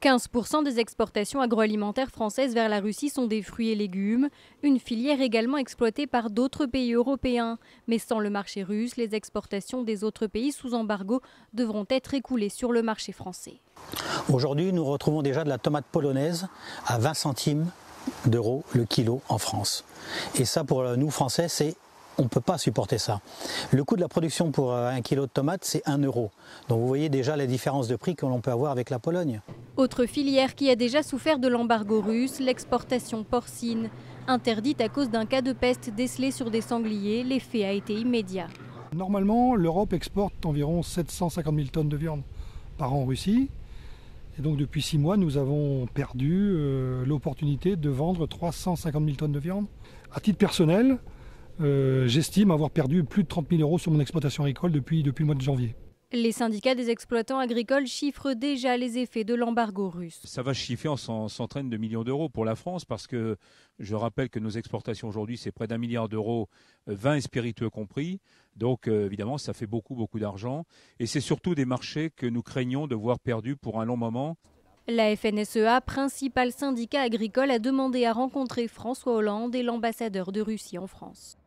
15% des exportations agroalimentaires françaises vers la Russie sont des fruits et légumes, une filière également exploitée par d'autres pays européens. Mais sans le marché russe, les exportations des autres pays sous embargo devront être écoulées sur le marché français. Aujourd'hui, nous retrouvons déjà de la tomate polonaise à 20 centimes d'euros le kilo en France. Et ça, pour nous Français, on ne peut pas supporter ça. Le coût de la production pour 1 kilo de tomates, c'est 1 euro. Donc vous voyez déjà la différence de prix que l'on peut avoir avec la Pologne. Autre filière qui a déjà souffert de l'embargo russe, l'exportation porcine. Interdite à cause d'un cas de peste décelé sur des sangliers, l'effet a été immédiat. Normalement, l'Europe exporte environ 750 000 tonnes de viande par an en Russie. Et donc depuis 6 mois, nous avons perdu l'opportunité de vendre 350 000 tonnes de viande. À titre personnel, j'estime avoir perdu plus de 30 000 euros sur mon exploitation agricole depuis le mois de janvier. Les syndicats des exploitants agricoles chiffrent déjà les effets de l'embargo russe. Ça va chiffrer en centaines de millions d'euros pour la France parce que je rappelle que nos exportations aujourd'hui, c'est près d'1 milliard d'euros, vin et spiritueux compris. Donc évidemment, ça fait beaucoup d'argent. Et c'est surtout des marchés que nous craignons de voir perdus pour un long moment. La FNSEA, principal syndicat agricole, a demandé à rencontrer François Hollande et l'ambassadeur de Russie en France.